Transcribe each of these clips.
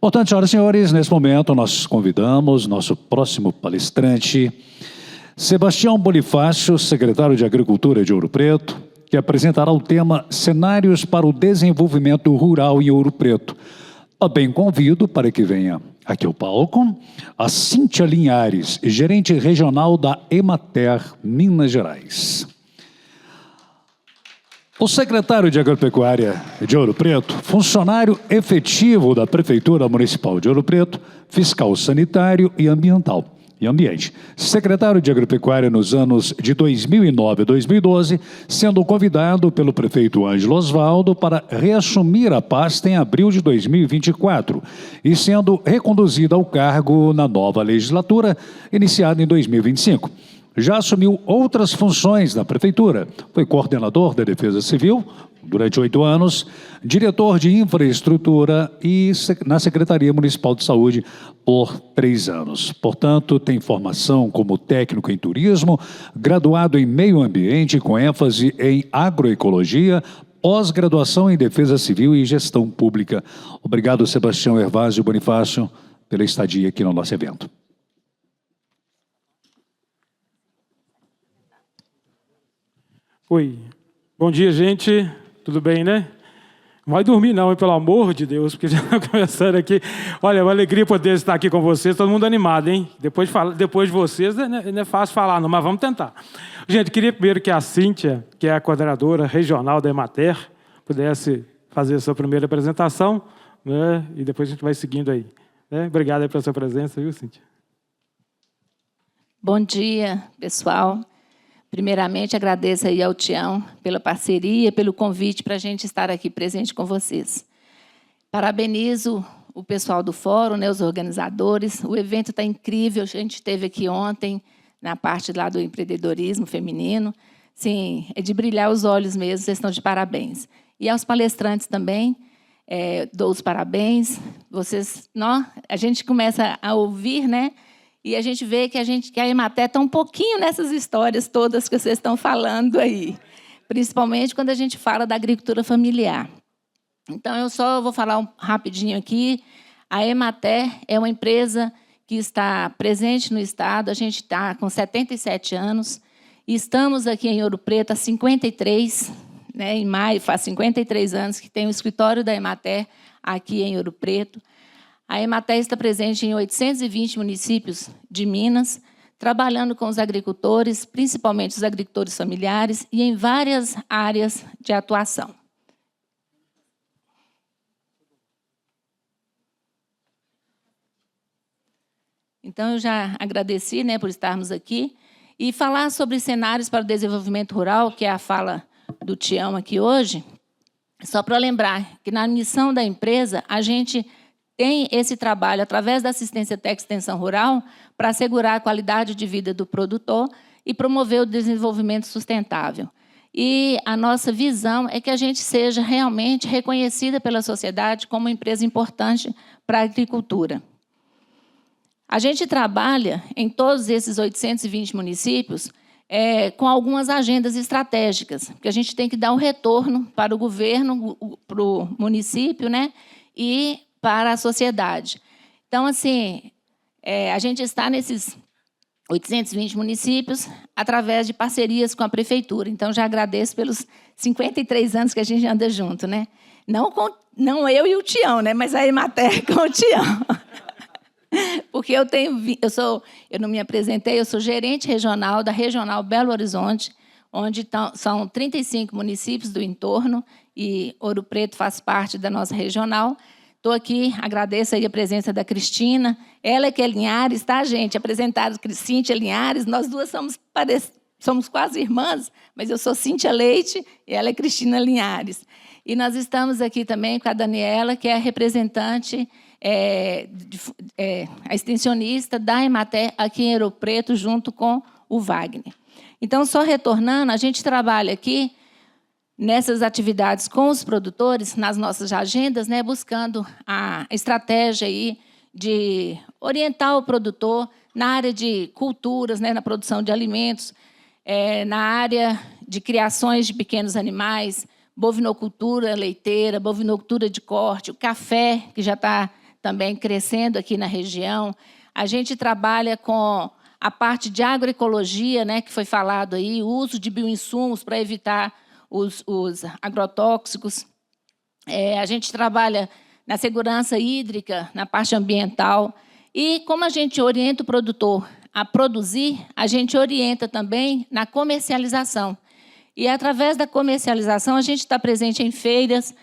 Portanto, senhoras e senhores, nesse momento nós convidamos nosso próximo palestrante, Sebastião Bonifácio, secretário de Agricultura de Ouro Preto, que apresentará o tema Cenários para o Desenvolvimento Rural em Ouro Preto. Também convido para que venha aqui ao palco a Cíntia Linhares, gerente regional da Emater, Minas Gerais. O secretário de Agropecuária de Ouro Preto, funcionário efetivo da Prefeitura Municipal de Ouro Preto, fiscal sanitário e ambiente. Secretário de Agropecuária nos anos de 2009 a 2012, sendo convidado pelo prefeito Ângelo Osvaldo para reassumir a pasta em abril de 2024 e sendo reconduzido ao cargo na nova legislatura, iniciada em 2025. Já assumiu outras funções na Prefeitura. Foi coordenador da Defesa Civil durante 8 anos, diretor de Infraestrutura e na Secretaria Municipal de Saúde por 3 anos. Portanto, tem formação como técnico em turismo, graduado em meio ambiente com ênfase em agroecologia, pós-graduação em Defesa Civil e Gestão Pública. Obrigado, Sebastião Hervásio Bonifácio, pela estadia aqui no nosso evento. Oi, bom dia, gente. Tudo bem, né? Não vai dormir não, hein, pelo amor de Deus, porque já está começando aqui. Olha, é uma alegria poder estar aqui com vocês, todo mundo animado, hein? Depois de vocês, não é fácil falar não, mas vamos tentar. Gente, queria primeiro que a Cíntia, que é a coordenadora regional da Emater, pudesse fazer a sua primeira apresentação, né? E depois a gente vai seguindo aí. Né? Obrigado aí pela sua presença, viu, Cíntia? Bom dia, pessoal. Primeiramente, agradeço aí ao Tião pela parceria, pelo convite para a gente estar aqui presente com vocês. Parabenizo o pessoal do fórum, né, os organizadores. O evento está incrível, a gente esteve aqui ontem, na parte lá do empreendedorismo feminino. Sim, é de brilhar os olhos mesmo, vocês estão de parabéns. E aos palestrantes também, dou os parabéns. A gente começa a ouvir, né? E a gente vê que a Emater está um pouquinho nessas histórias todas que vocês estão falando aí, principalmente quando a gente fala da agricultura familiar. Então, eu só vou falar rapidinho aqui. A Emater é uma empresa que está presente no Estado, a gente está com 77 anos, e estamos aqui em Ouro Preto há 53, né, em maio faz 53 anos que tem o escritório da Emater aqui em Ouro Preto. A Emater está presente em 820 municípios de Minas, trabalhando com os agricultores, principalmente os agricultores familiares, e em várias áreas de atuação. Então, eu já agradeci, né, por estarmos aqui, e falar sobre cenários para o desenvolvimento rural, que é a fala do Tião aqui hoje, só para lembrar que na missão da empresa, a gente tem esse trabalho, através da assistência técnica e extensão rural, para assegurar a qualidade de vida do produtor e promover o desenvolvimento sustentável. E a nossa visão é que a gente seja realmente reconhecida pela sociedade como uma empresa importante para a agricultura. A gente trabalha em todos esses 820 municípios com algumas agendas estratégicas, porque a gente tem que dar um retorno para o governo, para o município, né? E para a sociedade. Então, assim, a gente está nesses 820 municípios através de parcerias com a Prefeitura. Então, já agradeço pelos 53 anos que a gente anda junto, né? Não eu e o Tião, né? Mas a Emater com o Tião. Porque eu não me apresentei, eu sou gerente regional da Regional Belo Horizonte, onde são 35 municípios do entorno, e Ouro Preto faz parte da nossa regional. Estou aqui, agradeço aí a presença da Cristina. Ela que é Linhares, tá, gente? Apresentado Cíntia Linhares. Nós duas somos quase irmãs, mas eu sou Cíntia Leite e ela é Cristina Linhares. E nós estamos aqui também com a Daniela, que é a representante, a extensionista da Emater aqui em Ouro Preto, junto com o Wagner. Então, só retornando, a gente trabalha aqui nessas atividades com os produtores, nas nossas agendas, né, buscando a estratégia aí de orientar o produtor na área de culturas, né, na produção de alimentos, na área de criações de pequenos animais, bovinocultura leiteira, bovinocultura de corte, o café, que já está também crescendo aqui na região. A gente trabalha com a parte de agroecologia, né, que foi falado aí, o uso de bioinsumos para evitar os agrotóxicos. A gente trabalha na segurança hídrica, na parte ambiental. E como a gente orienta o produtor a produzir, a gente orienta também na comercialização. E, através da comercialização, a gente está presente em feiras,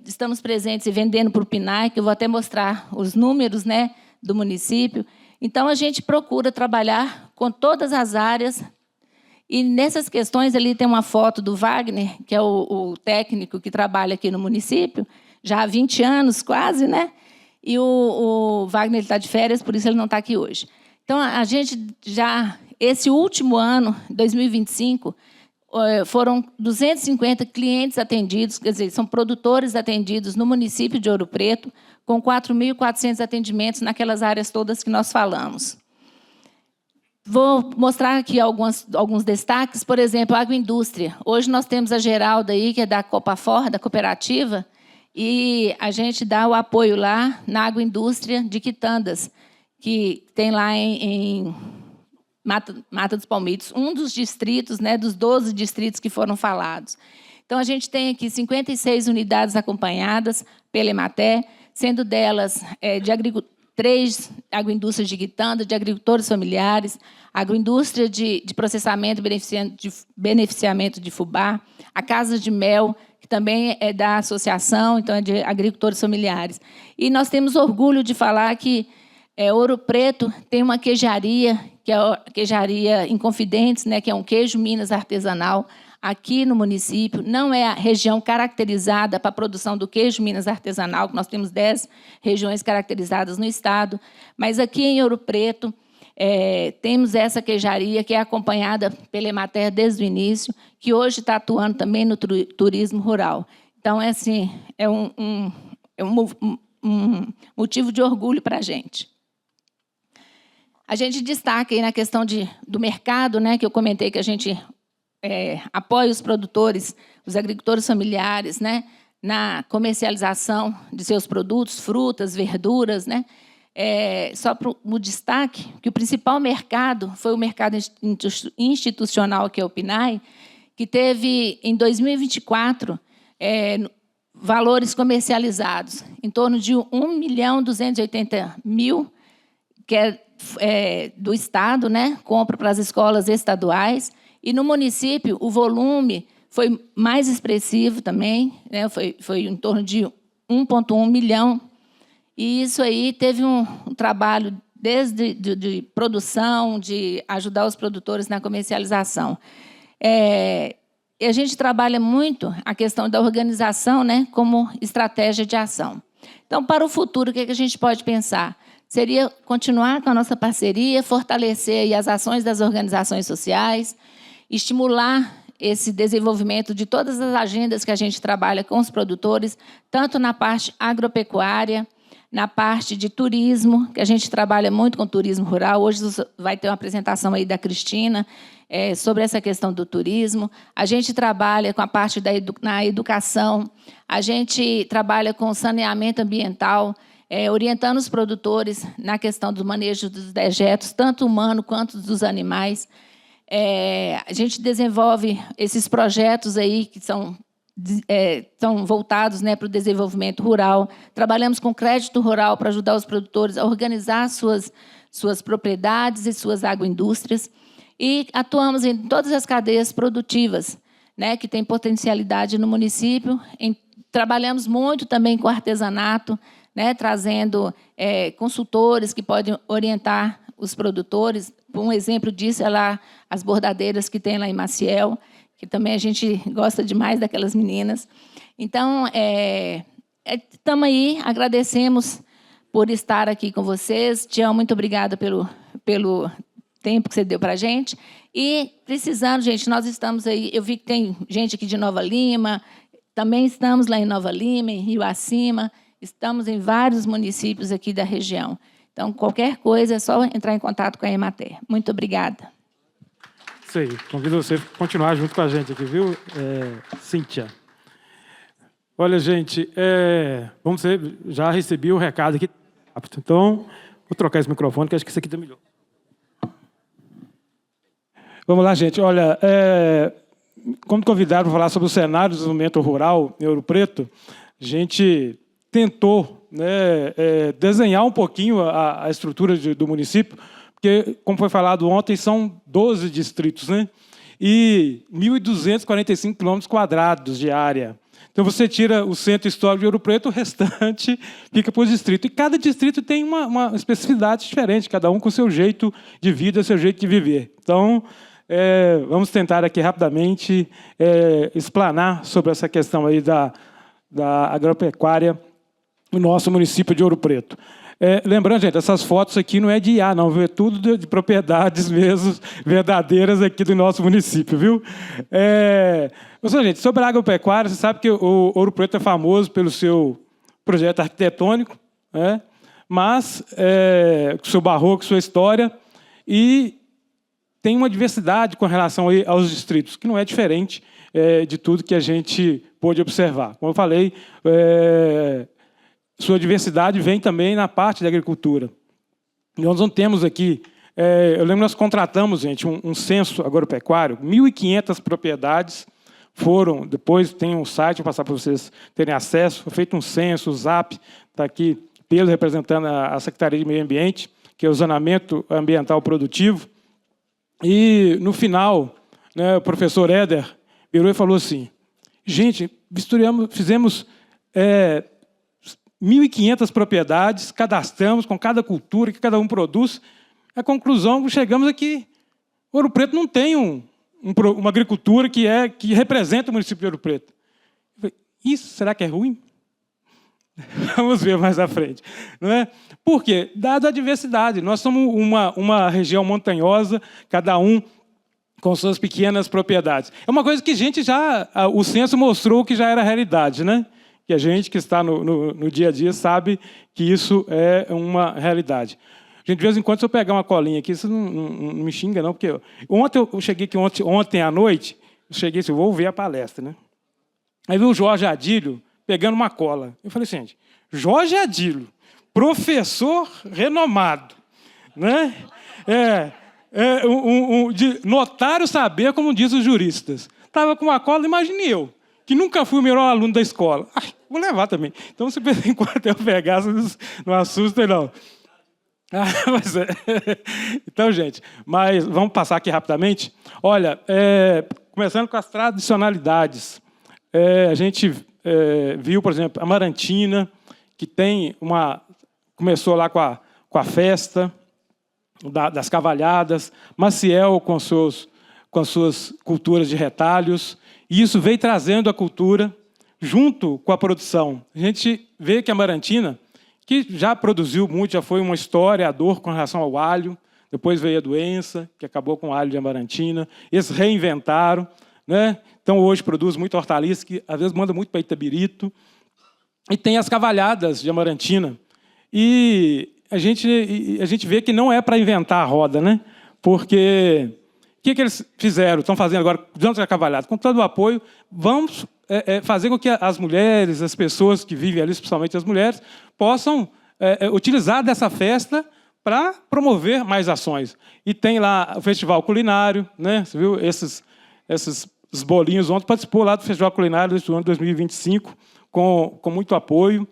estamos presentes e vendendo para o PNAE, que eu vou até mostrar os números, né, do município. Então, a gente procura trabalhar com todas as áreas. E, nessas questões, ali tem uma foto do Wagner, que é o técnico que trabalha aqui no município, já há 20 anos, quase, né? E o Wagner está de férias, por isso ele não está aqui hoje. Então, a gente já, esse último ano, 2025, foram 250 clientes atendidos, quer dizer, são produtores atendidos no município de Ouro Preto, com 4.400 atendimentos naquelas áreas todas que nós falamos. Vou mostrar aqui alguns destaques. Por exemplo, a agroindústria. Hoje nós temos a Geralda aí, que é da Copafor, da cooperativa, e a gente dá o apoio lá na agroindústria de Quitandas, que tem lá em Mata dos Palmitos, um dos distritos, né, dos 12 distritos que foram falados. Então, a gente tem aqui 56 unidades acompanhadas pela Emater, sendo delas 3 agroindústrias de Quitanda, de agricultores familiares, agroindústria de processamento e beneficiamento de fubá, a Casa de Mel, que também é da associação, então é de agricultores familiares. E nós temos orgulho de falar que Ouro Preto tem uma queijaria, que é a queijaria Inconfidentes, né, que é um queijo Minas artesanal, aqui no município. Não é a região caracterizada para a produção do queijo Minas artesanal, que nós temos 10 regiões caracterizadas no estado, mas aqui em Ouro Preto temos essa queijaria que é acompanhada pela Emater desde o início, que hoje está atuando também no turismo rural. Então, assim, é um motivo de orgulho para a gente. A gente destaca aí na questão do mercado, né, que eu comentei que a gente apoia os produtores, os agricultores familiares, né, na comercialização de seus produtos, frutas, verduras, né. Só para o destaque, que o principal mercado foi o mercado institucional, que é o PNAE, que teve, em 2024, valores comercializados em torno de 1.280.000, que do Estado, né, compra para as escolas estaduais, e no município o volume foi mais expressivo também, né, foi em torno de 1,1 milhão, e isso aí teve um trabalho desde de produção, de ajudar os produtores na comercialização. E a gente trabalha muito a questão da organização, né, como estratégia de ação. Então, para o futuro, o que a gente pode pensar? Seria continuar com a nossa parceria, fortalecer aí as ações das organizações sociais, estimular esse desenvolvimento de todas as agendas que a gente trabalha com os produtores, tanto na parte agropecuária, na parte de turismo, que a gente trabalha muito com turismo rural. Hoje vai ter uma apresentação aí da Cristina sobre essa questão do turismo. A gente trabalha com a parte na educação, a gente trabalha com saneamento ambiental, orientando os produtores na questão do manejo dos dejetos, tanto humano quanto dos animais. A gente desenvolve esses projetos aí que são voltados, né, para o desenvolvimento rural. Trabalhamos com crédito rural para ajudar os produtores a organizar suas propriedades e suas agroindústrias. E atuamos em todas as cadeias produtivas, né, que têm potencialidade no município. Trabalhamos muito também com artesanato, né, trazendo consultores que podem orientar os produtores. Um exemplo disso é lá as bordadeiras que tem lá em Maciel, que também a gente gosta demais daquelas meninas. Então, estamos aí, agradecemos por estar aqui com vocês. Tião, muito obrigada pelo tempo que você deu para a gente. E, precisando, gente, nós estamos aí, eu vi que tem gente aqui de Nova Lima, também estamos lá em Nova Lima, em Rio Acima, estamos em vários municípios aqui da região. Então, qualquer coisa, é só entrar em contato com a Emater. Muito obrigada. Isso aí. Convido você a continuar junto com a gente aqui, viu, Cíntia? Olha, gente, vamos ver, já recebi o recado aqui. Então, vou trocar esse microfone, que acho que esse aqui está melhor. Vamos lá, gente. Olha, como convidado para falar sobre o cenário do desenvolvimento rural em Ouro Preto, a gente tentou, né, desenhar um pouquinho a estrutura do município, porque, como foi falado ontem, são 12 distritos, né? E 1.245 km² de área. Então, você tira o centro histórico de Ouro Preto, o restante fica por distrito. E cada distrito tem uma especificidade diferente, cada um com o seu jeito de vida, seu jeito de viver. Então, vamos tentar aqui rapidamente explanar sobre essa questão aí da agropecuária no nosso município de Ouro Preto. Lembrando, gente, essas fotos aqui não é de IA, não, é tudo de propriedades mesmo verdadeiras aqui do nosso município, viu? Gente, sobre a agropecuária, você sabe que o Ouro Preto é famoso pelo seu projeto arquitetônico, né? Mas com seu barroco, sua história, e tem uma diversidade com relação aí aos distritos, que não é diferente de tudo que a gente pôde observar. Como eu falei, sua diversidade vem também na parte da agricultura. Nós não temos aqui... eu lembro que nós contratamos, gente, um censo agropecuário, 1.500 propriedades foram... Depois tem um site, vou passar para vocês terem acesso, foi feito um censo, o ZAP está aqui, Pedro representando a Secretaria de Meio Ambiente, que é o Zonamento Ambiental Produtivo. E, no final, né, o professor Éder virou e falou assim, gente, fizemos 1.500 propriedades, cadastramos com cada cultura que cada um produz. A conclusão, chegamos aqui, Ouro Preto não tem uma agricultura que representa o município de Ouro Preto. Eu falei, isso será que é ruim? Vamos ver mais à frente. Não é? Por quê? Dada a diversidade. Nós somos uma região montanhosa, cada um com suas pequenas propriedades. É uma coisa que o censo mostrou que já era realidade, né? Que a gente que está no dia a dia sabe que isso é uma realidade. Gente, de vez em quando, se eu pegar uma colinha aqui, isso não me xinga, não, porque ontem eu cheguei aqui, ontem à noite, eu cheguei assim, vou ver a palestra, né? Aí vi o Jorge Adílio pegando uma cola. Eu falei assim, gente, Jorge Adílio, professor renomado, né? De notário saber, como dizem os juristas. Estava com uma cola, imagine eu, que nunca fui o melhor aluno da escola. Vou levar também. Então, se de em quando eu pegar, não assustem, não. Então, gente, mas vamos passar aqui rapidamente. Olha, começando com as tradicionalidades. A gente viu, por exemplo, Amarantina, que tem começou lá com a festa das cavalhadas, Maciel com as suas culturas de retalhos, e isso veio trazendo a cultura junto com a produção. A gente vê que a Amarantina, que já produziu muito, já foi uma historiador com relação ao alho, depois veio a doença, que acabou com o alho de Amarantina, eles reinventaram, né? Então, hoje produz muito hortaliça, que às vezes manda muito para Itabirito, e tem as cavalhadas de Amarantina. E a gente vê que não é para inventar a roda, né? Porque o que eles fizeram, estão fazendo agora, durante a cavalhada? Com todo o apoio, vamos fazer com que as mulheres, as pessoas que vivem ali, especialmente as mulheres, possam utilizar dessa festa para promover mais ações. E tem lá o Festival Culinário, né? Você viu esses bolinhos ontem, participou lá do Festival Culinário deste ano de 2025, com muito apoio.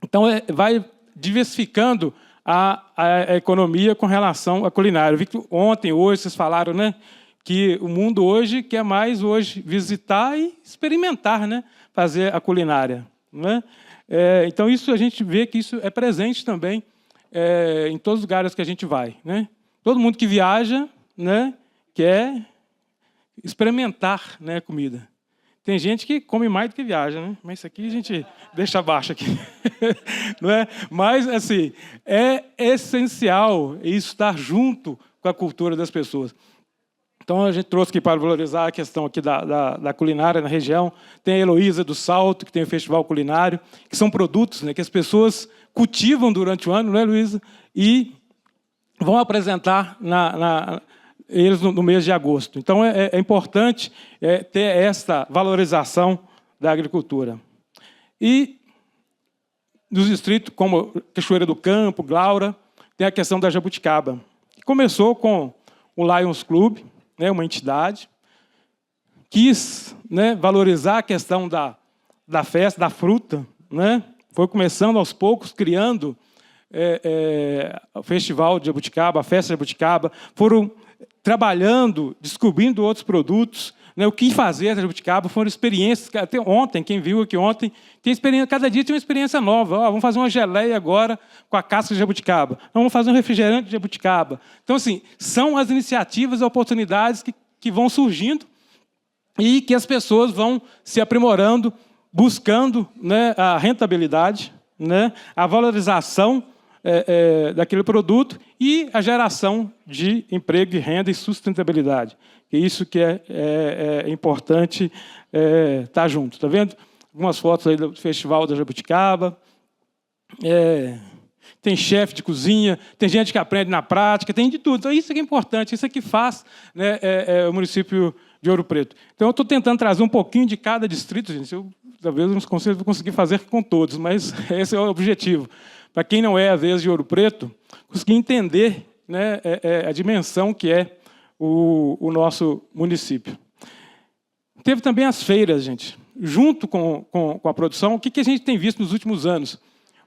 Então, vai diversificando a economia com relação à culinária. Eu vi que ontem, hoje, vocês falaram, né, que o mundo hoje quer mais visitar e experimentar, né, fazer a culinária. Né? Então, isso a gente vê que isso é presente também em todos os lugares que a gente vai. Né? Todo mundo que viaja, né, quer experimentar, né, comida. Tem gente que come mais do que viaja, né? Mas isso aqui a gente deixa abaixo aqui. Não é? Mas, assim, é essencial isso estar junto com a cultura das pessoas. Então, a gente trouxe aqui para valorizar a questão aqui da culinária na região. Tem a Heloísa do Salto, que tem o Festival Culinário, que são produtos, né, que as pessoas cultivam durante o ano, não é, Luísa? E vão apresentar eles no mês de agosto. Então, é importante ter essa valorização da agricultura. E nos distritos como Cachoeira do Campo, Glaura, tem a questão da jabuticaba. Começou com o Lions Club, né, uma entidade, quis, né, valorizar a questão da festa, da fruta, né? Foi começando aos poucos, criando o Festival de Jabuticaba, a Festa de Jabuticaba, foram trabalhando, descobrindo outros produtos, né, o que fazer da jabuticaba, foram experiências, até ontem, quem viu aqui ontem, tem experiência, cada dia tem uma experiência nova. Vamos fazer uma geleia agora com a casca de jabuticaba. Vamos fazer um refrigerante de jabuticaba. Então, assim, são as iniciativas e oportunidades que vão surgindo e que as pessoas vão se aprimorando, buscando, né, a rentabilidade, né, a valorização daquele produto e a geração de emprego, de renda e sustentabilidade. É isso que é importante estar junto. Está vendo? Algumas fotos aí do Festival da Jabuticaba. Tem chefe de cozinha, tem gente que aprende na prática, tem de tudo. Então, isso que é importante, isso é que faz, né, o município de Ouro Preto. Então, eu estou tentando trazer um pouquinho de cada distrito, gente. Talvez eu não consiga conseguir fazer com todos, mas esse é o objetivo. Para quem não é, às vezes, de Ouro Preto, conseguir entender, né, a dimensão que é o nosso município. Teve também as feiras, gente. Junto com a produção, o que a gente tem visto nos últimos anos?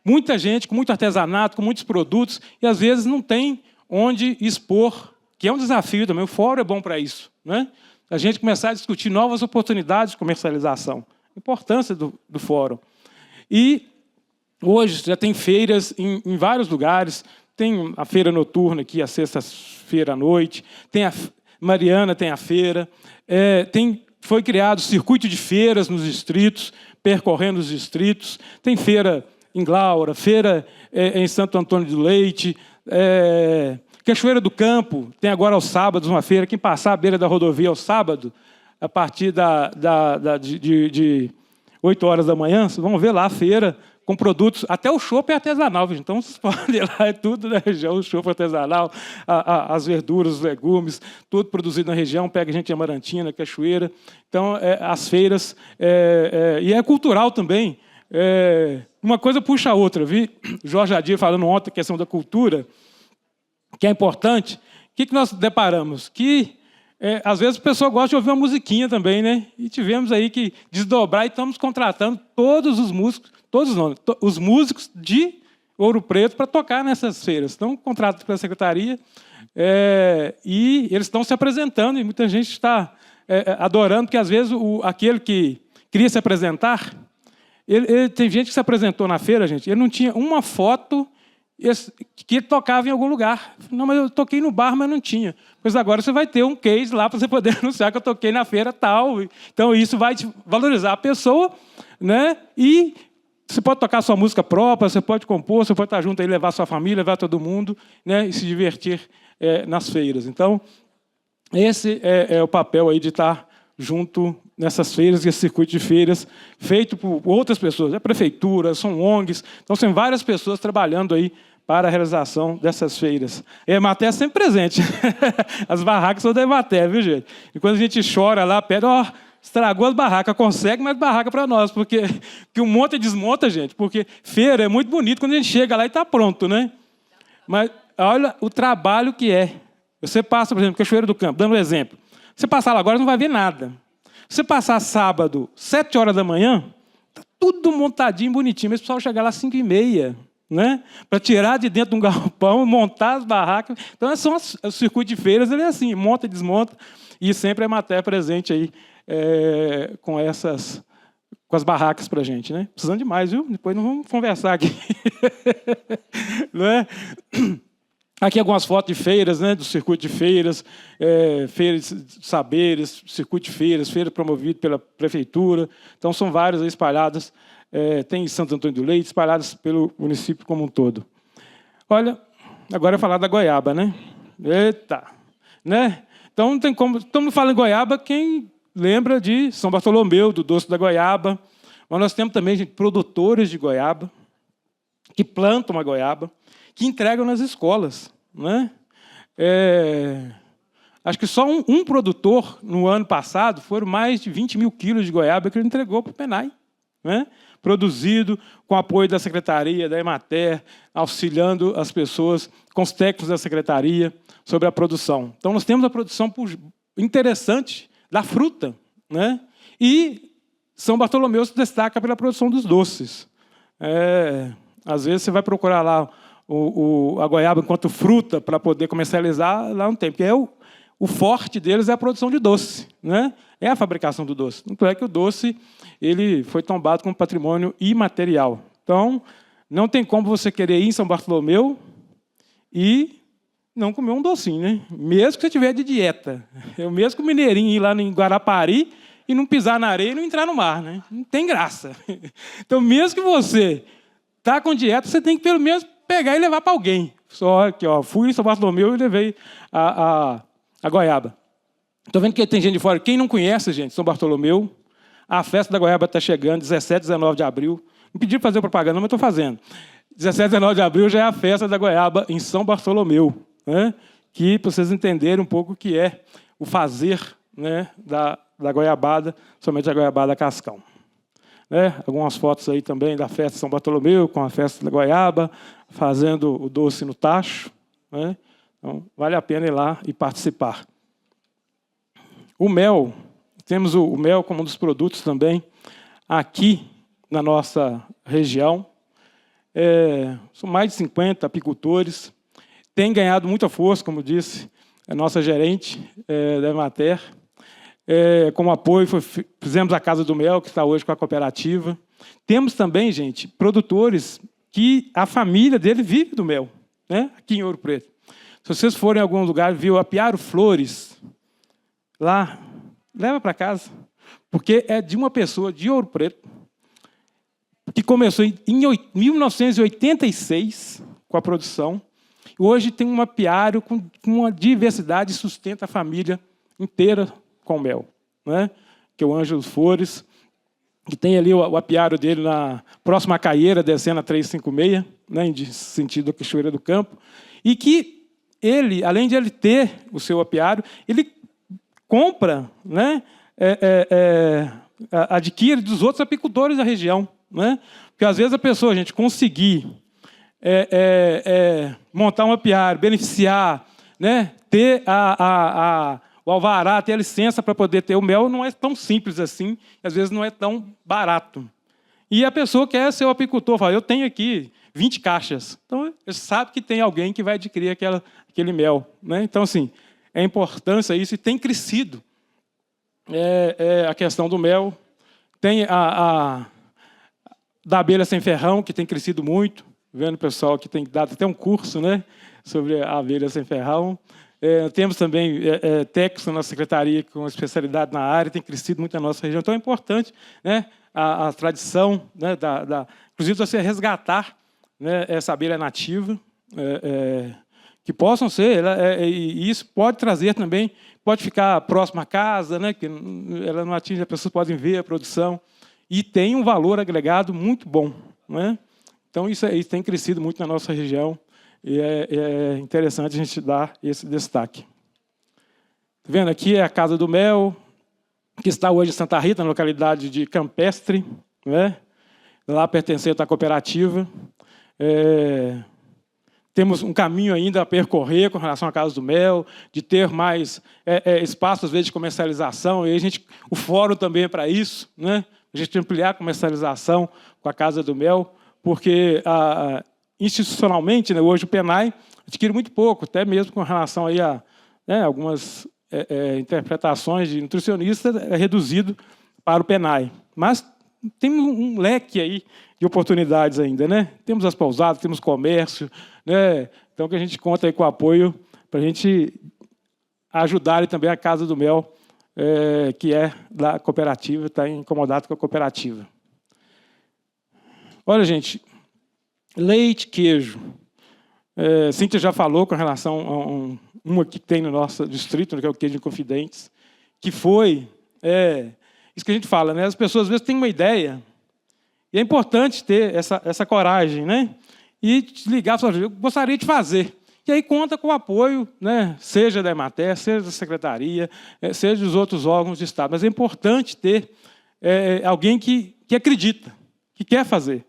Muita gente com muito artesanato, com muitos produtos, e às vezes não tem onde expor, que é um desafio também. O fórum é bom para isso, né? A gente começar a discutir novas oportunidades de comercialização. A importância do fórum. E hoje já tem feiras em vários lugares. Tem a feira noturna aqui, a sexta-feira à noite. Tem a Mariana, tem a feira. Foi criado circuito de feiras nos distritos, percorrendo os distritos. Tem feira em Glaura, feira em Santo Antônio do Leite. Cachoeira do Campo, tem agora aos sábados uma feira. Quem passar à beira da rodovia ao sábado, a partir de 8 horas da manhã, vocês vão ver lá a feira com produtos, até o chopp é artesanal, então vocês podem ir lá, é tudo na região, o chopp artesanal, as verduras, os legumes, tudo produzido na região, pega gente de Amarantina, Cachoeira. Então, as feiras, e é cultural também. Uma coisa puxa a outra. Vi Jorge Adir falando ontem a questão da cultura, que é importante. O que nós deparamos? Que, às vezes, a pessoa gosta de ouvir uma musiquinha também, né? E tivemos aí que desdobrar e estamos contratando todos os músicos, os músicos de Ouro Preto para tocar nessas feiras. Estão contratados pela secretaria e eles estão se apresentando e muita gente está adorando, porque, às vezes, aquele que queria se apresentar, tem gente que se apresentou na feira, gente, ele não tinha uma foto que ele tocava em algum lugar. Não, mas eu toquei no bar, mas não tinha. Pois agora você vai ter um case lá para você poder anunciar que eu toquei na feira tal. Então, isso vai valorizar a pessoa, né? E você pode tocar sua música própria, você pode compor, você pode estar junto aí, levar sua família, levar todo mundo, né? E se divertir nas feiras. Então, esse é o papel aí de estar junto nessas feiras, esse circuito de feiras, feito por outras pessoas, a prefeitura, são ONGs, então são várias pessoas trabalhando aí para a realização dessas feiras. E a Emater é sempre presente. As barracas são da Emater, viu, gente? E quando a gente chora lá, pede, estragou as barracas, consegue mais barraca para nós, porque que um monte e desmonta, gente, porque feira é muito bonito quando a gente chega lá e está pronto, né? Mas olha o trabalho que é. Você passa, por exemplo, Cachoeira do Campo, dando um exemplo. Você passar lá agora, não vai ver nada. Você passar sábado, 7 horas da manhã, está tudo montadinho, bonitinho. Mas o pessoal chegar lá às 5h30, né? Para tirar de dentro de um galpão, montar as barracas. Então, o circuito de feiras, ele é assim, monta e desmonta. E sempre a Emater presente aí com as barracas para a gente, né? Precisando de mais, viu? Depois nós vamos conversar aqui. Não é? Aqui algumas fotos de feiras, né, do circuito de feiras, feiras de saberes, circuito de feiras, feira promovido pela prefeitura. Então, são várias aí espalhadas, tem em Santo Antônio do Leite, espalhadas pelo município como um todo. Olha, agora é falar da goiaba, né? Eita! Né? Então, não tem como... Estamos falando em goiaba, quem lembra de São Bartolomeu, do doce da goiaba. Mas nós temos também, gente, produtores de goiaba, que plantam a goiaba, que entregam nas escolas, né? Acho que só um produtor, no ano passado, foram mais de 20 mil quilos de goiaba que ele entregou para o PENAI. né? Produzido com apoio da Secretaria, da Emater, auxiliando as pessoas com os técnicos da Secretaria sobre a produção. Então, nós temos a produção interessante da fruta, né? E São Bartolomeu se destaca pela produção dos doces. Às vezes, você vai procurar lá a goiaba enquanto fruta para poder comercializar, lá não tem, porque o forte deles é a produção de doce, né? É a fabricação do doce. Tanto é que o doce ele foi tombado como patrimônio imaterial. Então, não tem como você querer ir em São Bartolomeu e não comer um docinho, né? Mesmo que você estiver de dieta. Eu mesmo com o mineirinho ir lá em Guarapari e não pisar na areia e não entrar no mar, né? Não tem graça. Então, mesmo que você está com dieta, você tem que pelo menos pegar e levar para alguém. Só aqui, ó, fui em São Bartolomeu e levei a goiaba. Estou vendo que tem gente de fora. Quem não conhece, gente, São Bartolomeu, a festa da goiaba está chegando, 17, 19 de abril. Não pedi para fazer propaganda, mas estou fazendo. 17, 19 de abril já é a festa da goiaba em São Bartolomeu, né? Que, para vocês entenderem um pouco o que é o fazer, né, da goiabada, somente a goiabada cascão. Né? Algumas fotos aí também da festa de São Bartolomeu, com a festa da goiaba, fazendo o doce no tacho, né? Então, vale a pena ir lá e participar. O mel, temos o mel como um dos produtos também aqui na nossa região. São mais de 50 apicultores. Tem ganhado muita força, como disse a nossa gerente da Emater. Como apoio, fizemos a Casa do Mel, que está hoje com a cooperativa. Temos também, gente, produtores que a família dele vive do mel, né? Aqui em Ouro Preto. Se vocês forem em algum lugar, viu Apiário Flores, lá, leva para casa, porque é de uma pessoa de Ouro Preto, que começou em 1986 com a produção, e hoje tem um apiário com uma diversidade e sustenta a família inteira com mel, né? Que é o Ângelo Flores, que tem ali o apiário dele na próxima Caieira, descendo a 356, né, em sentido da Cachoeira do Campo, e que ele, além de ele ter o seu apiário, ele compra, né, adquire dos outros apicultores da região, né? Porque às vezes a pessoa, gente, conseguir montar um apiário, beneficiar, né, ter o alvará, ter a licença para poder ter o mel, não é tão simples assim, às vezes não é tão barato. E a pessoa quer ser o apicultor, fala, eu tenho aqui 20 caixas. Então, ele sabe que tem alguém que vai adquirir aquele mel, né? Então, assim, é importância isso, e tem crescido a questão do mel. Tem da abelha sem ferrão, que tem crescido muito, vendo o pessoal que tem dado até um curso, né, sobre a abelha sem ferrão. Temos também técnicos na secretaria com especialidade na área, tem crescido muito na nossa região. Então, é importante, né, a tradição, né, inclusive, você resgatar, né, essa abelha nativa, que possam ser, e isso pode trazer também, pode ficar próximo à casa, né, que ela não atinge, as pessoas podem ver a produção, e tem um valor agregado muito bom, né? Então, isso tem crescido muito na nossa região, e é interessante a gente dar esse destaque. Tá vendo? Aqui é a Casa do Mel, que está hoje em Santa Rita, na localidade de Campestre, né? Lá pertencente à cooperativa. Temos um caminho ainda a percorrer com relação à Casa do Mel, de ter mais espaço, às vezes, de comercialização. E o fórum também é para isso, né? A gente ampliar a comercialização com a Casa do Mel, porque institucionalmente, né, hoje o PENAI adquire muito pouco, até mesmo com relação aí a, né, algumas interpretações de nutricionistas, é reduzido para o PENAI. Mas tem um leque aí de oportunidades ainda, né? Temos as pousadas, temos comércio, né? Então, que a gente conta aí com o apoio para a gente ajudar também a Casa do Mel, que é da cooperativa, está em comodato com a cooperativa. Olha, gente, leite, queijo. Cíntia já falou com relação a uma que tem no nosso distrito, que é o queijo Inconfidentes, que foi... isso que a gente fala, né? As pessoas às vezes têm uma ideia, e é importante ter essa coragem, né? E te ligar e falar, eu gostaria de fazer. E aí conta com o apoio, né? Seja da Emater, seja da Secretaria, seja dos outros órgãos de Estado. Mas é importante ter alguém que que acredita, que quer fazer.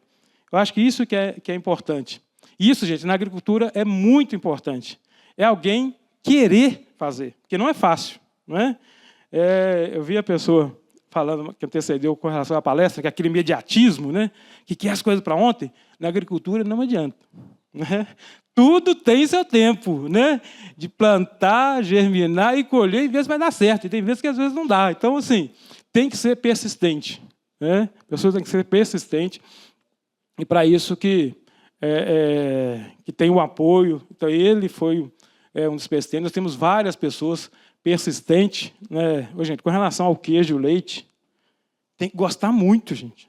Eu acho que isso que é importante. E isso, gente, na agricultura é muito importante. É alguém querer fazer, porque não é fácil. Não é? Eu vi a pessoa falando, que antecedeu com relação à palestra, que é aquele imediatismo, né? Que quer as coisas para ontem. Na agricultura não adianta. Né? Tudo tem seu tempo, né? De plantar, germinar e colher, e vezes vai dar certo, e tem vezes que às vezes não dá. Então, assim, tem que ser persistente. Né? A pessoa tem que ser persistente, e para isso que tem o apoio. Então, ele foi um dos persistentes. Nós temos várias pessoas persistentes. Né? Ô, gente, com relação ao queijo e o leite, tem que gostar muito, gente.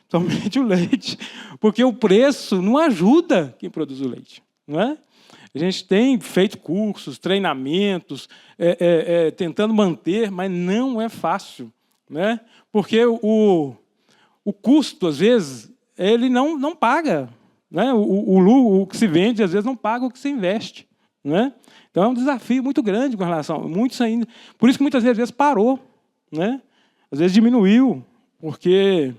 Somente o leite, porque o preço não ajuda quem produz o leite. Não é? A gente tem feito cursos, treinamentos, tentando manter, mas não é fácil. Né? Porque o custo, às vezes, ele não paga. Né? O que se vende, às vezes, não paga o que se investe. Né? Então, é um desafio muito grande com relação a muitos ainda. Por isso que muitas vezes parou. Né? Às vezes diminuiu, porque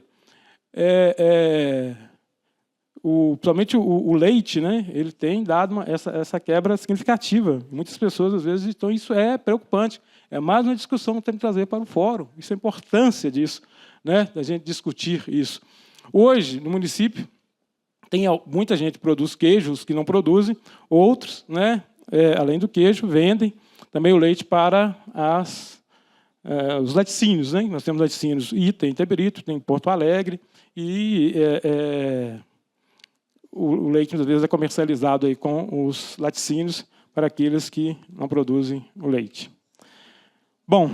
principalmente o leite, né, ele tem dado essa quebra significativa. Muitas pessoas, às vezes, então isso é preocupante. É mais uma discussão que temos que trazer para o fórum. Isso é a importância disso, né, da gente discutir isso. Hoje, no município, tem muita gente que produz queijos que não produzem, outros, né, além do queijo, vendem também o leite para os laticínios. Né? Nós temos laticínios tem em Tebrito, tem em Porto Alegre, e o leite, muitas vezes, é comercializado aí com os laticínios para aqueles que não produzem o leite. Bom,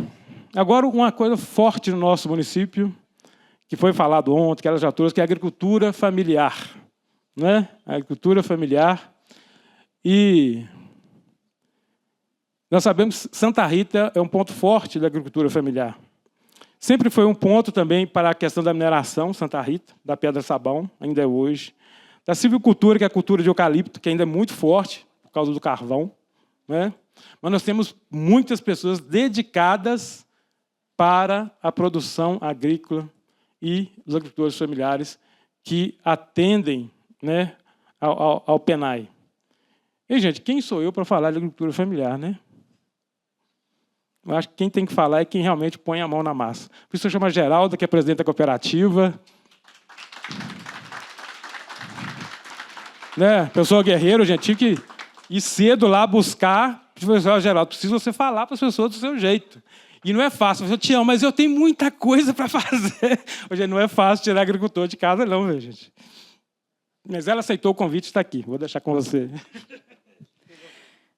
agora uma coisa forte no nosso município, que foi falado ontem, que ela já trouxe, que é a agricultura familiar. Né? A agricultura familiar. E nós sabemos que Santa Rita é um ponto forte da agricultura familiar. Sempre foi um ponto também para a questão da mineração, Santa Rita, da pedra-sabão, ainda é hoje. Da silvicultura, que é a cultura de eucalipto, que ainda é muito forte, por causa do carvão. Né? Mas nós temos muitas pessoas dedicadas para a produção agrícola e os agricultores familiares que atendem, né, ao PENAI. E, gente, quem sou eu para falar de agricultura familiar, né? Eu acho que quem tem que falar é quem realmente põe a mão na massa. Por isso eu chamo a Geralda, que é presidente da cooperativa. Né? Pessoa guerreira, gente, tinha que ir cedo lá buscar. Geraldo, precisa você falar para as pessoas do seu jeito. E não é fácil. Eu te amo, mas eu tenho muita coisa para fazer. Hoje não é fácil tirar agricultor de casa, não, viu, gente? Mas ela aceitou o convite e está aqui. Vou deixar com você.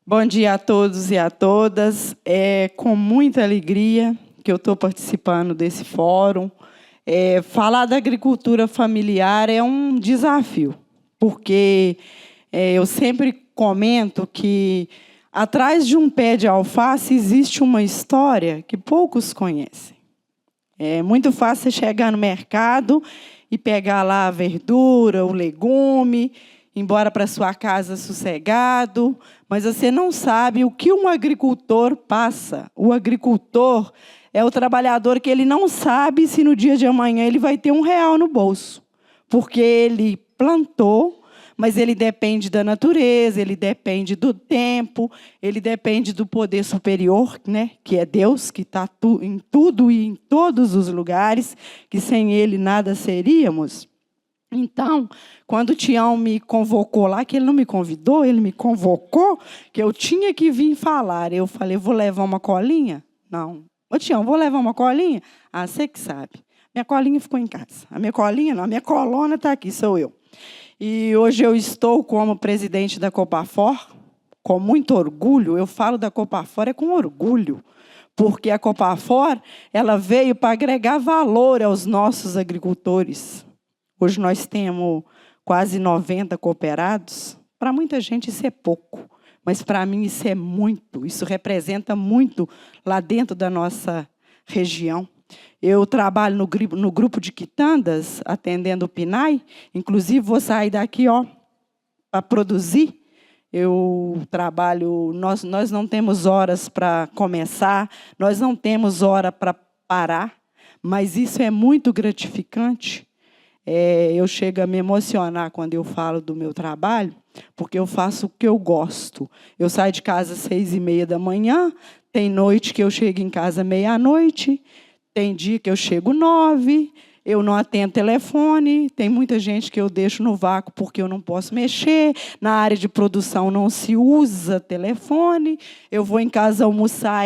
Bom dia a todos e a todas. É com muita alegria que eu estou participando desse fórum. Falar da agricultura familiar é um desafio, porque eu sempre comento que atrás de um pé de alface existe uma história que poucos conhecem. É muito fácil você chegar no mercado e pegar lá a verdura, o legume, ir embora para sua casa sossegado, mas você não sabe o que um agricultor passa. O agricultor é o trabalhador que ele não sabe se no dia de amanhã ele vai ter R$1 no bolso, porque ele plantou, mas ele depende da natureza, ele depende do tempo, ele depende do poder superior, né, que é Deus, que está em tudo e em todos os lugares, que sem ele nada seríamos. Então, quando o Tião me convocou lá, que ele não me convidou, ele me convocou, que eu tinha que vir falar. Eu falei, vou levar uma colinha? Não. Ô, Tião, vou levar uma colinha? Ah, você que sabe. Minha colinha ficou em casa. A minha colinha não, a minha colona está aqui, sou eu. E hoje eu estou como presidente da Copafor, com muito orgulho. Eu falo da Copafor com orgulho, porque a Copafor ela veio para agregar valor aos nossos agricultores. Hoje nós temos quase 90 cooperados. Para muita gente isso é pouco, mas para mim isso é muito. Isso representa muito lá dentro da nossa região. Eu trabalho no grupo de quitandas, atendendo o PNAE. Inclusive, vou sair daqui para produzir. Eu trabalho, nós não temos horas para começar, nós não temos hora para parar, mas isso é muito gratificante. Eu chego a me emocionar quando eu falo do meu trabalho, porque eu faço o que eu gosto. Eu saio de casa às 6h30 da manhã, tem noite que eu chego em casa meia-noite, tem dia que eu chego 9h, eu não atendo telefone, tem muita gente que eu deixo no vácuo porque eu não posso mexer, na área de produção não se usa telefone, eu vou em casa almoçar,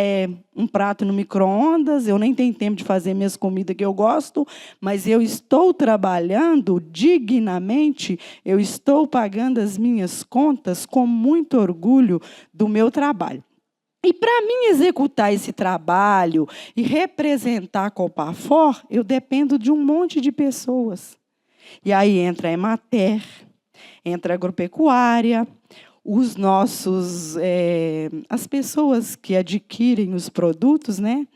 um prato no micro-ondas, eu nem tenho tempo de fazer minhas comidas que eu gosto, mas eu estou trabalhando dignamente, eu estou pagando as minhas contas com muito orgulho do meu trabalho. E para mim executar esse trabalho e representar a Copafor, eu dependo de um monte de pessoas. E aí entra a Emater, entra a agropecuária, os nossos, as pessoas que adquirem os produtos, né?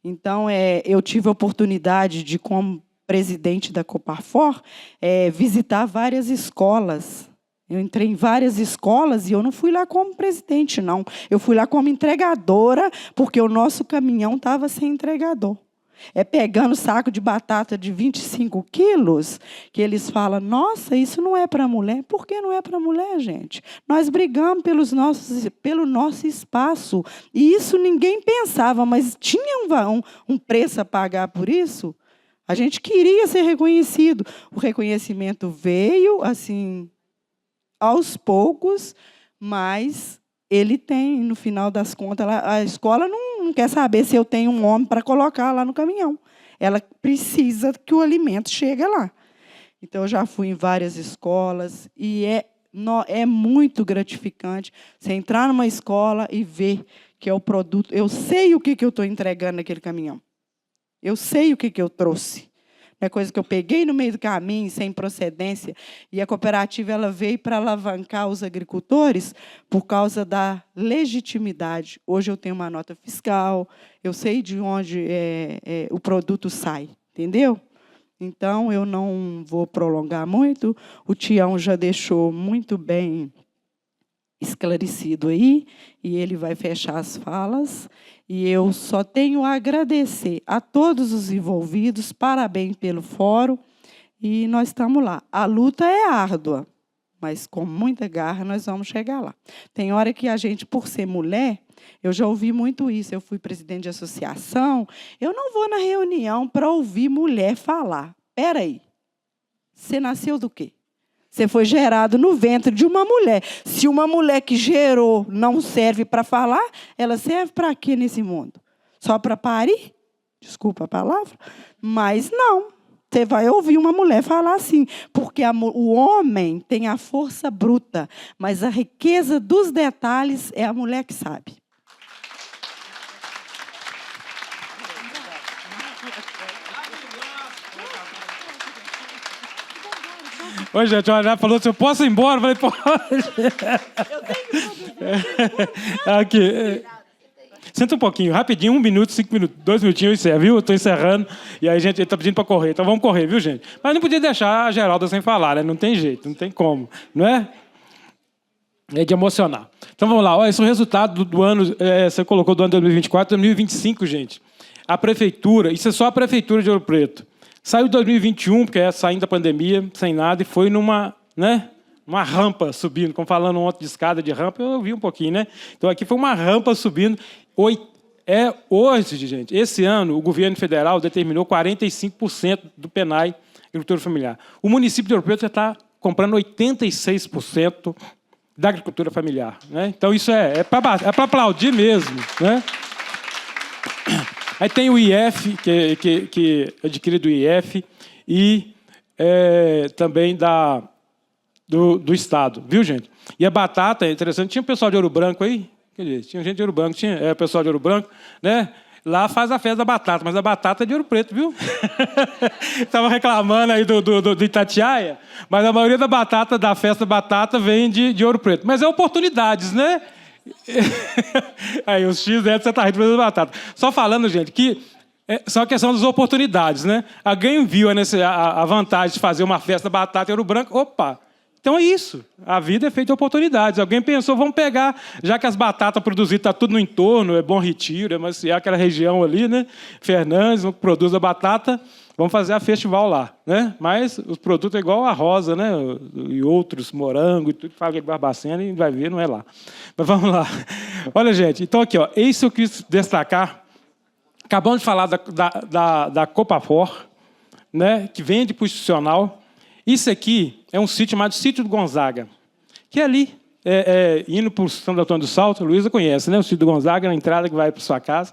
Então, eu tive a oportunidade de, como presidente da Copafor, visitar várias escolas. Eu entrei em várias escolas e eu não fui lá como presidente, não. Eu fui lá como entregadora, porque o nosso caminhão estava sem entregador. Pegando saco de batata de 25 quilos, que eles falam, nossa, isso não é para mulher. Por que não é para mulher, gente? Nós brigamos pelo nosso espaço. E isso ninguém pensava, mas tinha um preço a pagar por isso. A gente queria ser reconhecido. O reconhecimento veio, assim, aos poucos, mas ele tem, no final das contas, a escola não quer saber se eu tenho um homem para colocar lá no caminhão. Ela precisa que o alimento chegue lá. Então, eu já fui em várias escolas e é muito gratificante você entrar numa escola e ver que é o produto. Eu sei o que eu estou entregando naquele caminhão. Eu sei o que eu trouxe. É coisa que eu peguei no meio do caminho, sem procedência, e a cooperativa ela veio para alavancar os agricultores por causa da legitimidade. Hoje eu tenho uma nota fiscal, eu sei de onde o produto sai, entendeu? Então, eu não vou prolongar muito, o Tião já deixou muito bem esclarecido aí, e ele vai fechar as falas. E eu só tenho a agradecer a todos os envolvidos, parabéns pelo fórum, e nós estamos lá. A luta é árdua, mas com muita garra nós vamos chegar lá. Tem hora que a gente, por ser mulher, eu já ouvi muito isso, eu fui presidente de associação, eu não vou na reunião para ouvir mulher falar. Espera aí, você nasceu do quê? Você foi gerado no ventre de uma mulher. Se uma mulher que gerou não serve para falar, ela serve para quê nesse mundo? Só para parir? Desculpa a palavra. Mas não. Você vai ouvir uma mulher falar assim. Porque o homem tem a força bruta, mas a riqueza dos detalhes é a mulher que sabe. Oi, gente, já falou assim, eu posso ir embora? Eu falei, pode. Aqui. Senta um pouquinho, rapidinho, 1 minuto, 5 minutos, 2 minutinhos, eu encerro, viu? Eu estou encerrando, e aí, gente, ele está pedindo para correr, então vamos correr, viu, gente? Mas não podia deixar a Geralda sem falar, né? Não tem jeito, não tem como, não é? É de emocionar. Então, vamos lá, olha, esse é o resultado do ano, você colocou do ano 2024, 2025, gente. A prefeitura, isso é só a prefeitura de Ouro Preto, saiu em 2021, porque é saindo da pandemia, sem nada, e foi numa, né, uma rampa subindo, como falando ontem de escada de rampa, eu vi um pouquinho, né? Então, aqui foi uma rampa subindo. Hoje, gente, esse ano, o governo federal determinou 45% do PNAE agricultura familiar. O município de Ouro Preto já está comprando 86% da agricultura familiar, né? Então, isso é para aplaudir mesmo, né? Aí tem o IF, que é adquirido do IF, e também do Estado, viu, gente? E a batata é interessante. Tinha um pessoal de Ouro Branco aí? Quer dizer, tinha gente de Ouro Branco, tinha pessoal de Ouro Branco, né? Lá faz a festa da batata, mas a batata é de Ouro Preto, viu? Estava reclamando aí do Itatiaia, mas a maioria da festa da batata vem de Ouro Preto. Mas é oportunidades, né? Aí, os X você tá rindo da batata. Só falando, gente, que só a questão das oportunidades, né? Alguém viu a vantagem de fazer uma festa da batata em Ouro Branco, opa, Então é isso. A vida é feita de oportunidades. Alguém pensou, vamos pegar, já que as batatas produzidas estão tudo no entorno, é Bom Retiro, é Maciá, aquela região ali, né? Fernandes, produz a batata, vamos fazer a festival lá, né? Mas os produtos é igual a rosa, né? E outros, morango e tudo, fala que é Barbacena e vai ver, não é lá. Mas vamos lá. Olha, gente, então aqui, ó, isso eu quis destacar. Acabamos de falar da Copafor, né? Que vende para o institucional. Isso aqui é um sítio chamado Sítio do Gonzaga, que é ali, indo para o Santo Antônio do Salto, a Luísa conhece, né? O Sítio do Gonzaga, na entrada que vai para sua casa.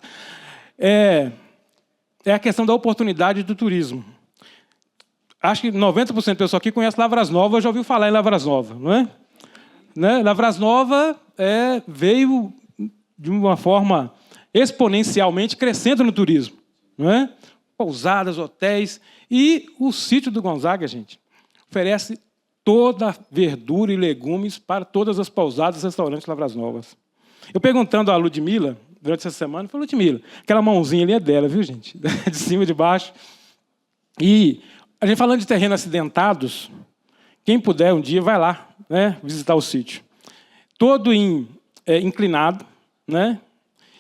É a questão da oportunidade do turismo. Acho que 90% do pessoal aqui conhece Lavras Novas, já ouviu falar em Lavras Novas, não é? Né? Lavras Novas veio de uma forma exponencialmente crescendo no turismo, não é? Pousadas, hotéis. E o Sítio do Gonzaga, gente, oferece toda a verdura e legumes para todas as pousadas e restaurantes Lavras Novas. Eu perguntando à Ludmila, durante essa semana, eu falei, Ludmila, aquela mãozinha ali é dela, viu, gente? De cima e de baixo. E a gente falando de terrenos acidentados, quem puder um dia vai lá, né, visitar o sítio. Todo inclinado, né?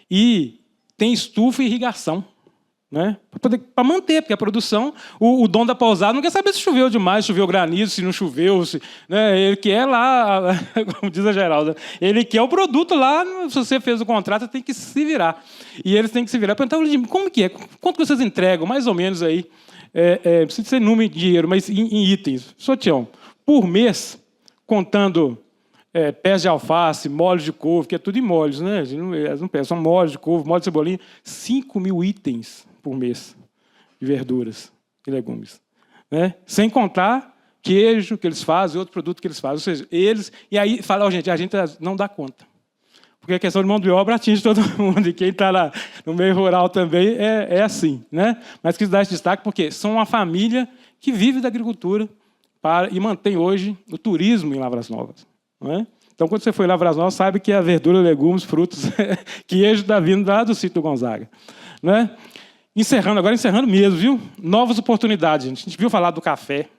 E tem estufa e irrigação. Né? Para manter, porque a produção, o dono da pousada não quer saber se choveu demais, choveu granizo, se não choveu, né? Ele quer lá, como diz a Geralda, ele quer o produto lá, se você fez o contrato, tem que se virar. E eles têm que se virar. Então, como que é? Quanto que vocês entregam, mais ou menos aí? Precisa ser número de dinheiro, mas em itens. Tião, por mês, contando pés de alface, molhos de couve, que é tudo em molhos, né? Eles não pensam, são molhos de couve, molhos de cebolinha, 5.000 itens por mês de verduras e legumes, né? Sem contar queijo que eles fazem, outro produto que eles fazem. Ou seja, eles... E aí falam, gente, a gente não dá conta. Porque a questão de mão de obra atinge todo mundo. E quem está no meio rural também é assim, né? Mas quis dar esse destaque porque são uma família que vive da agricultura e mantém hoje o turismo em Lavras Novas. Não é? Então, quando você for em Lavras Novas, sabe que a verdura, legumes, frutos, queijo está vindo lá do Sítio do Gonzaga. Não é? Encerrando mesmo, viu? Novas oportunidades, gente. A gente viu falar do café,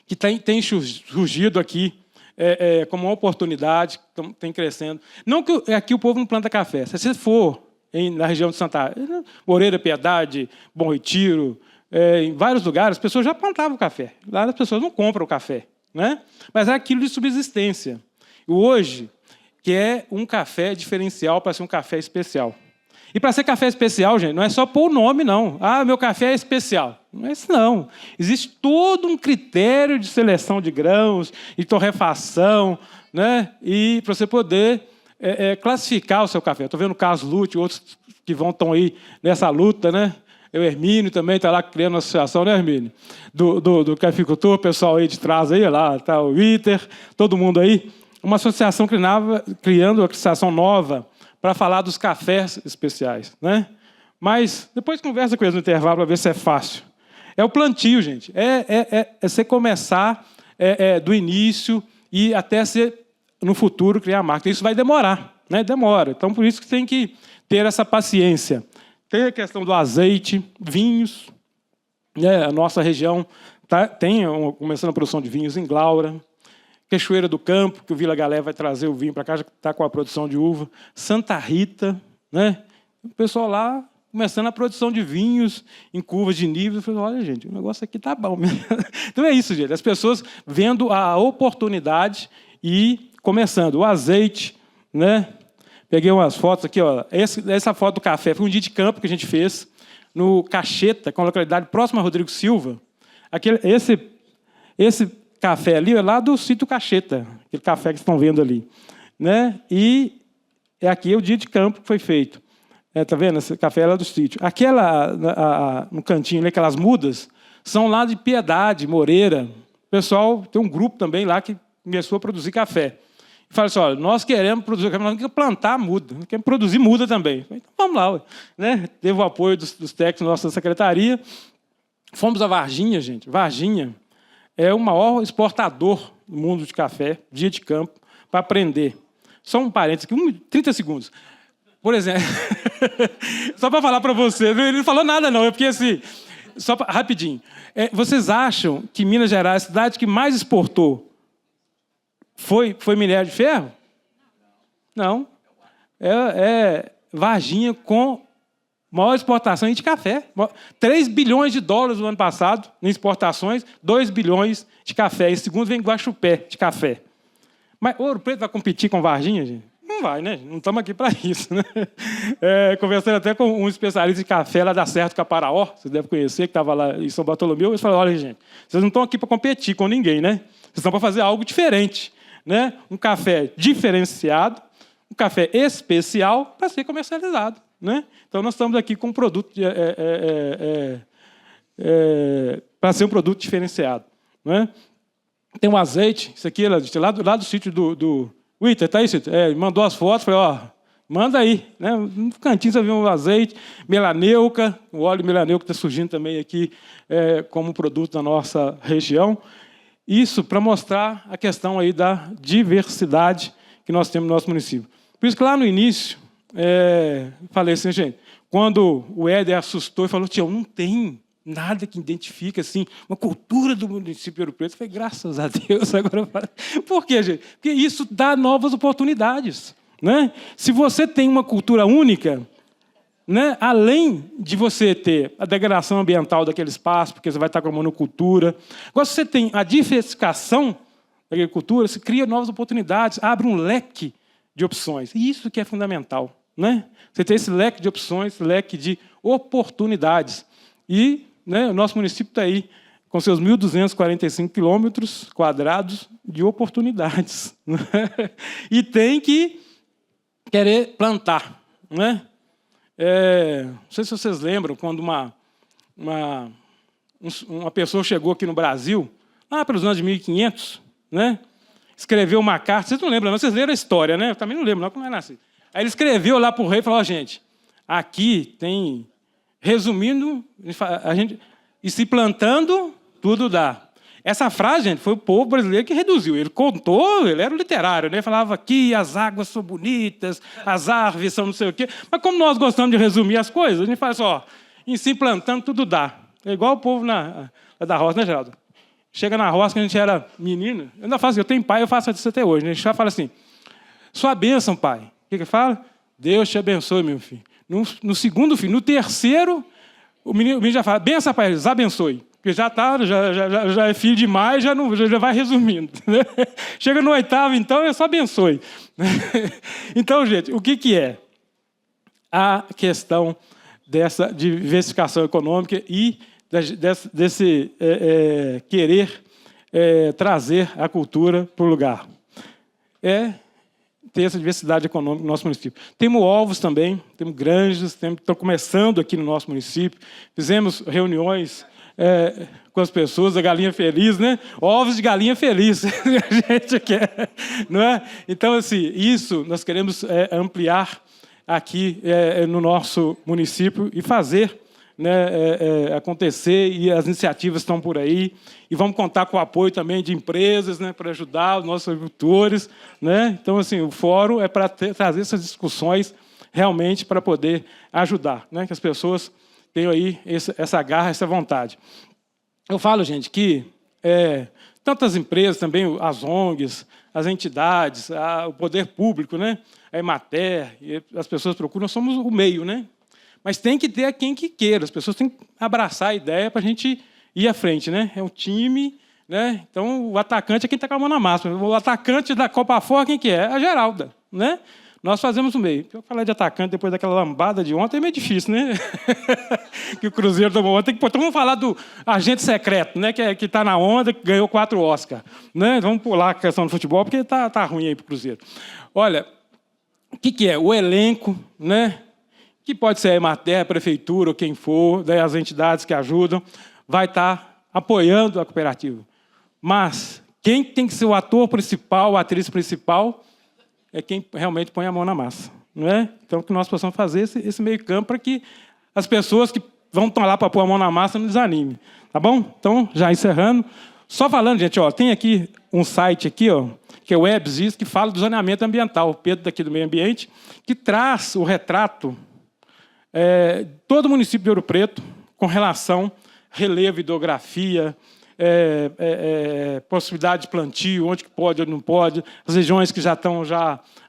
que tem surgido aqui como uma oportunidade, tem crescendo. Não que aqui o povo não planta café. Se você for na região de Santa Moreira, Piedade, Bom Retiro, em vários lugares, as pessoas já plantavam café. Lá as pessoas não compram o café, né? Mas é aquilo de subsistência. E hoje, que é um café diferencial para ser um café especial. E para ser café especial, gente, não é só pôr o nome, não. Ah, meu café é especial. Não é isso, não. Existe todo um critério de seleção de grãos, de torrefação, né? E para você poder classificar o seu café. Estou vendo o Carlos Lute, outros que estão aí nessa luta, né? O Hermínio também está lá criando uma associação, né, Hermínio? Do cafeicultor, o pessoal aí de trás, aí, lá está o Iter, todo mundo aí. Uma associação criando uma associação nova, para falar dos cafés especiais, né? Mas depois conversa com eles no intervalo para ver se é fácil. É o plantio, gente. É você começar do início e até você, no futuro, criar a marca. Isso vai demorar, né? Demora. Então, por isso que tem que ter essa paciência. Tem a questão do azeite, vinhos. A nossa região começando a produção de vinhos em Glaura. Cachoeira do Campo, que o Vila Galé vai trazer o vinho para cá, já está com a produção de uva. Santa Rita, né? O pessoal lá começando a produção de vinhos em curvas de nível. Eu falei, olha, gente, o negócio aqui está bom. Então é isso, gente. As pessoas vendo a oportunidade e começando. O azeite, né? Peguei umas fotos aqui, ó. Essa foto do café foi um dia de campo que a gente fez no Cacheta, com a localidade próxima a Rodrigo Silva. Esse café ali é lá do Sítio Cacheta, aquele café que vocês estão vendo ali, né? E aqui é o dia de campo que foi feito. Tá vendo? Esse café é lá do sítio. No cantinho ali, aquelas mudas, são lá de Piedade, Moreira. O pessoal tem um grupo também lá que começou a produzir café. E fala assim, olha, nós queremos produzir café, nós não queremos plantar muda, nós queremos produzir muda também. Então vamos lá, né? Teve o apoio dos técnicos da nossa secretaria. Fomos a Varginha, gente. Varginha é o maior exportador do mundo de café, dia de campo, para aprender. Só um parênteses aqui, 30 segundos. Por exemplo, só para falar para você, ele não falou nada não, é porque assim, rapidinho. Vocês acham que Minas Gerais é a cidade que mais exportou Foi minério de ferro? Não. É Varginha com maior exportação de café. 3 bilhões de dólares no ano passado em exportações, 2 bilhões de café. Esse segundo vem em Guaxupé, de café. Mas Ouro Preto vai competir com Varginha, gente? Não vai, né? Não estamos aqui para isso, né? Conversando até com um especialista de café lá da Serra do Caparaó, vocês devem conhecer, que estava lá em São Bartolomeu, eles falaram, olha, gente, vocês não estão aqui para competir com ninguém, né? Vocês estão para fazer algo diferente, né? Um café diferenciado, um café especial para ser comercializado, né? Então, nós estamos aqui com um produto para ser um produto diferenciado, né? Tem um azeite, isso aqui é lá do sítio do Witter, tá aí, Cito? Mandou as fotos, falei, ó, manda aí, né? No cantinho você viu um azeite, melaneuca, o óleo melaneuca está surgindo também aqui como produto da nossa região. Isso para mostrar a questão aí da diversidade que nós temos no nosso município. Por isso que lá no início, falei assim, gente, quando o Éder assustou e falou, Tião, não tem nada que identifique assim, uma cultura do município de Ouro Preto. Eu falei, graças a Deus. Agora, por quê, gente? Porque isso dá novas oportunidades, né? Se você tem uma cultura única, né, além de você ter a degradação ambiental daquele espaço, porque você vai estar com a monocultura, agora, se você tem a diversificação da agricultura, você cria novas oportunidades, abre um leque de opções. E isso que é fundamental, né? Você tem esse leque de opções, esse leque de oportunidades. E, né, o nosso município está aí com seus 1.245 quilômetros quadrados de oportunidades. Né? E tem que querer plantar. Né? Não sei se vocês lembram, quando uma pessoa chegou aqui no Brasil, lá pelos anos de 1500, né? Escreveu uma carta, vocês não lembram, não? Vocês leram a história, né? Eu também não lembro, não, como é nascido. Aí ele escreveu lá para o rei e falou, gente, aqui tem... Resumindo, e se plantando, tudo dá. Essa frase, gente, foi o povo brasileiro que reduziu. Ele contou, ele era um literário, né? Falava aqui, as águas são bonitas, as árvores são não sei o quê. Mas como nós gostamos de resumir as coisas, a gente fala assim, ó, em se plantando, tudo dá. É igual o povo da roça, né, Geraldo? Chega na roça, que a gente era menino, eu ainda faço, eu tenho pai, eu faço isso até hoje. Né? A gente já fala assim, sua bênção, pai. O que fala? Deus te abençoe, meu filho. No segundo filho, no terceiro, o menino já fala, benção, pai, eles abençoe. Porque já é filho demais, já vai resumindo. Né? Chega no oitavo, então, é só abençoe. Então, gente, o que é? A questão dessa diversificação econômica e desse querer trazer a cultura para o lugar. Ter essa diversidade econômica no nosso município. Temos ovos também, temos granjas, estão começando aqui no nosso município. Fizemos reuniões com as pessoas, a galinha feliz, né? Ovos de galinha feliz, a gente quer, não é? Então, assim, isso nós queremos ampliar aqui no nosso município e fazer, né, acontecer, e as iniciativas estão por aí, e vamos contar com o apoio também de empresas, né, para ajudar os nossos agricultores, né? Então, assim, o fórum é para trazer essas discussões realmente para poder ajudar, né, que as pessoas tenham aí essa garra, essa vontade. Eu falo, gente, que tantas empresas também, as ONGs, as entidades, o poder público, né, a Emater, as pessoas procuram, nós somos o meio, né? Mas tem que ter quem que queira. As pessoas têm que abraçar a ideia para a gente ir à frente, né? É um time, né? Então, o atacante é quem está com a mão na massa. O atacante da Copa Fora, quem que é? A Geralda, né? Nós fazemos o meio. Eu falar de atacante depois daquela lambada de ontem é meio difícil, né? Que o Cruzeiro tomou ontem. Então, vamos falar do agente secreto, né? Que está na onda, que ganhou 4 Oscar. Né? Vamos pular a questão do futebol, porque tá ruim aí para o Cruzeiro. Olha, o que é? O elenco, né? Que pode ser a Emater, a prefeitura, ou quem for, daí as entidades que ajudam, vai estar apoiando a cooperativa. Mas quem tem que ser o ator principal, a atriz principal, é quem realmente põe a mão na massa. Não é? Então, que nós possamos fazer esse meio campo para que as pessoas que vão estar lá para pôr a mão na massa não desanimem. Tá bom? Então, já encerrando. Só falando, gente, ó, tem aqui um site aqui, ó, que é o WebZis, que fala do zoneamento ambiental. O Pedro, daqui do Meio Ambiente, que traz o retrato todo o município de Ouro Preto, com relação relevo, hidrografia, possibilidade de plantio, onde que pode, onde não pode, as regiões que já estão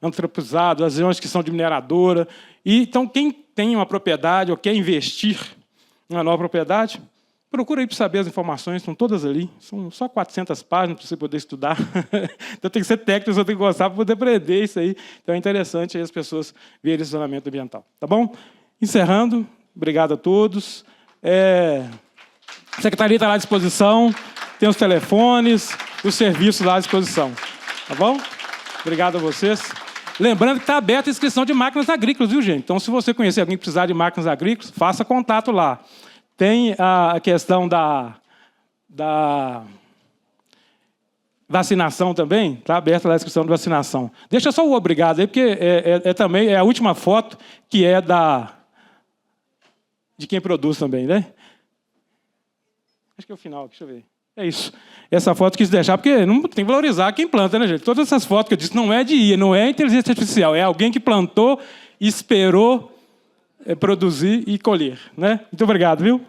antropizadas, as regiões que são de mineradora. E, então, quem tem uma propriedade ou quer investir numa nova propriedade, procura aí para saber as informações, estão todas ali. São só 400 páginas para você poder estudar. Então, tem que ser técnico, você tem que gostar para poder aprender isso aí. Então, é interessante aí as pessoas verem esse zoneamento ambiental. Tá bom? Encerrando, obrigado a todos. A secretaria está lá à disposição, tem os telefones, os serviços lá à disposição. Tá bom? Obrigado a vocês. Lembrando que está aberta a inscrição de máquinas agrícolas, viu, gente? Então, se você conhecer alguém que precisar de máquinas agrícolas, faça contato lá. Tem a questão da vacinação também, está aberta lá a inscrição de vacinação. Deixa só o obrigado aí, porque também a última foto que é de quem produz também, né? Acho que é o final, deixa eu ver. É isso. Essa foto eu quis deixar, porque não tem que valorizar quem planta, né, gente? Todas essas fotos que eu disse não é de IA, não é inteligência artificial, é alguém que plantou, esperou produzir e colher, né? Muito obrigado, viu?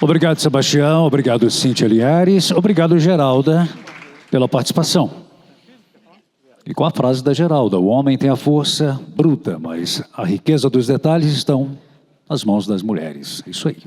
Obrigado, Sebastião. Obrigado, Cíntia Liares. Obrigado, Geralda, pela participação. E com a frase da Geralda: o homem tem a força bruta, mas a riqueza dos detalhes estão nas mãos das mulheres. Isso aí.